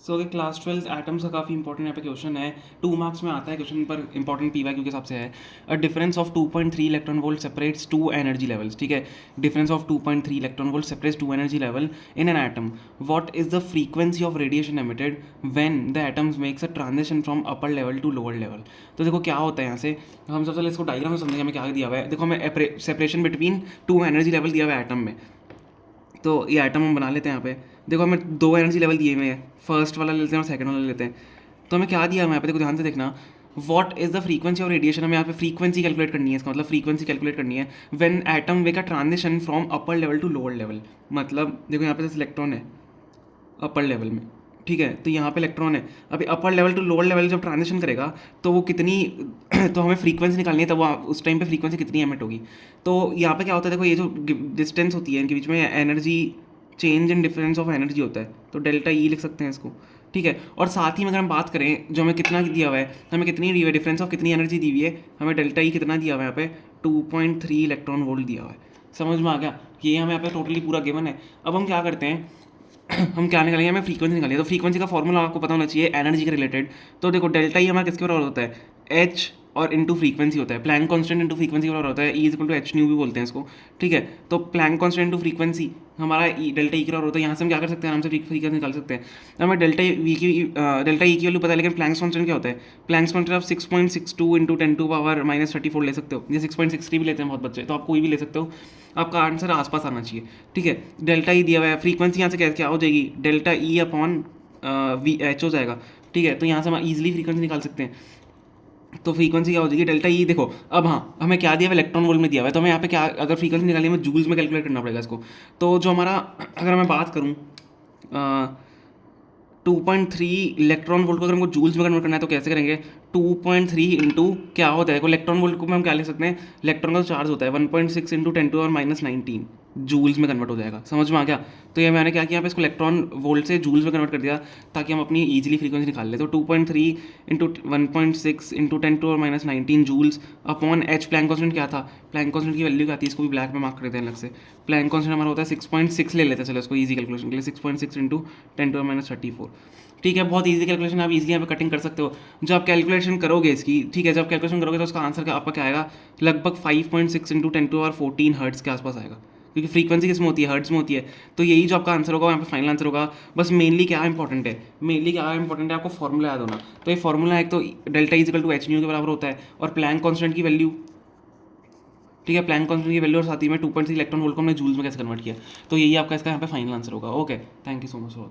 सो कि class 12 atoms का काफ़ी इंपॉर्टेंट यहाँ पे क्वेश्चन है, 2 मार्क्स में आता है क्वेश्चन पर इंपॉर्टेंट पीवाईक्यू के हिसाब से है। A difference of 2.3 electron volt separates 2 energy levels. ठीक है, difference of 2.3 electron volt separates 2 energy level in an atom. What is the frequency of radiation emitted when the atoms makes a transition from upper level to lower level. तो देखो क्या होता है यहाँ से, हम सबसे पहले इसको डायग्राम में समझेंगे हमें क्या दिया हुआ है। देखो हमें सेपरेशन बिटवीन 2 एनर्जी लेवल दिया हुआ है एटम में, तो ये आइटम हम बना लेते हैं यहाँ पे। देखो हमें 2 एनर्जी लेवल दिए हुए हैं, फर्स्ट वाला लेते हैं और सेकंड वाला लेते हैं। तो हमें क्या दिया हुआ है यहाँ पे, देखो ध्यान से देखना। What is the frequency of radiation, हमें यहाँ पे फ्रीक्वेंसी कैलकुलेट करनी है, इसका मतलब फ्रीक्वेंसी कैलकुलेट करनी है when atom make a transition from upper level to lower level. मतलब देखो यहाँ पे जैसे इलेक्ट्रॉन है अपर लेवल में, ठीक है, तो यहाँ पे इलेक्ट्रॉन है। अभी upper level to lower level जब ट्रांजिशन करेगा तो वो कितनी तो हमें फ्रीक्वेंसी निकालनी है, तब वो उस टाइम पे फ्रीक्वेंसी कितनी एमिट होगी। तो यहाँ पे क्या होता है, देखो ये जो डिस्टेंस होती है इनके बीच में, energy change in difference of energy होता है, तो डेल्टा ई लिख सकते हैं इसको। ठीक है, और साथ ही में अगर हम बात करें जो हमें कितना दिया हुआ है, हमें कितनी दी हुई है, डिफरेंस ऑफ कितनी एनर्जी दी हुई है, हमें डेल्टा ई कितना दिया हुआ है यहाँ पे 2.3 इलेक्ट्रॉन वोल्ट दिया हुआ है। समझ में आ गया, ये हमें यहाँ पे टोटली पूरा गिवन है। अब हम क्या करते हैं, हम क्या निकालेंगे, हमें फ्रीक्वेंसी निकालिए। तो फ्रीक्वेंसी का फॉर्मूला आपको पता होना चाहिए एनर्जी के रिलेटेड। तो देखो डेल्टा ई हमारा किसके बराबर होता है, एच और इंटू फ्रीक्वेंसी होता है, प्लैंक कांस्टेंट इंटू फ्रीक्वेंसी के बराबर होता है, E is equal to h nu भी बोलते हैं इसको। ठीक है, तो प्लैंक कांस्टेंट इंटू फ्रीक्वेंसी हमारा डेल्टा ई के बराबर होता है। यहाँ से हम क्या कर सकते हैं, आराम से फ्रीक्वेंसी निकाल सकते हैं। हमें डेल्टा ई की वैल्यू पता है, लेकिन प्लैंक्स कांस्टेंट क्या होता है, प्लैंक्स कांस्टेंट आप 6.62 इंटू 10⁻⁻34 ले सकते हो, या 6.63 भी लेते हैं बहुत बच्चे, तो आप कोई भी ले सकते हो, आपका आंसर आसपास आना चाहिए। ठीक है, डेल्टा ई दिया हुआ है, फ्रीक्वेंसी यहाँ से क्या हो जाएगी, delta E upon V H हो जाएगा। ठीक है, तो यहाँ से हम ईजिली फ्रीक्वेंसी निकाल सकते हैं। तो फ्रीक्वेंसी क्या हो जाएगी, डेल्टा ई। देखो अब हाँ, हमें क्या दिया हुआ है, इलेक्ट्रॉन वोल्ट में दिया हुआ है, तो हमें यहाँ पे क्या, अगर फ्रीक्वेंसी निकाली हमें जूल्स में कैलकुलेट करना पड़ेगा इसको। तो जो हमारा, अगर मैं बात करूँ 2.3 इलेक्ट्रॉन वोल्ट को अगर हमको जूल्स में कन्वर्ट करना है तो कैसे करेंगे, 2.3 इंटू क्या होता है, देखो इलेक्ट्रॉन वोल्ट को हम क्या लिख सकते हैं, इलेक्ट्रॉन का चार्ज होता है 1.6 इंटू 10⁻⁻19 जूल्स में कन्वर्ट हो जाएगा। समझ में आ गया। तो ये मैंने क्या किया, यहाँ पे इसको इलेक्ट्रॉन वोल्ट से जूल्स में कन्वर्ट कर दिया ताकि हम अपनी ईजिली फ्रीक्वेंसी निकाल ले। तो 2.3 into 1.6 into 10⁻⁻19 joules upon h, Planck constant क्या था, प्लैंक कांस्टेंट की वैल्यू क्या थी, इसको भी ब्लैक में मार्क कर देते हैं अलग से। प्लैंक कांस्टेंट हमारा होता है 6.6 ले लेते हैं, चलो इसको ईजी कैलकुलेशन के लिए 6.6 इंटू 10⁻⁻34। ठीक है, बहुत इजी कैलकुलेशन, आप इजीली यहाँ पे कटिंग कर सकते हो। जब आप कैलकुलेशन करोगे इसकी, ठीक है, जब कैलकुलेशन करोगे तो उसका आंसर आपका क्या आएगा, लगभग 5.6 इंटू 10⁻14 हर्ट्स के आसपास आएगा, क्योंकि फ्रीक्वेंसी किस में होती है, हर्ट्स में होती है। तो यही जो आपका आंसर होगा यहाँ पे फाइनल आंसर होगा। बस मेनली क्या इंपॉर्टेंट है, मेनली क्या इंपॉर्टेंट है, आपको फॉर्मूला याद होना। तो ये फॉर्मूला एक तो delta is equal to h nu के बराबर होता है, और प्लैंक कांस्टेंट की वैल्यू, ठीक है, प्लैंक कांस्टेंट की वैल्यू, और साथ ही में 2.3 इलेक्ट्रॉन वोल्ट को हमने जूल्स में कैसे कन्वर्ट किया। तो यही आपका इसका यहाँ पे फाइनल आंसर होगा। Okay, thank you so much for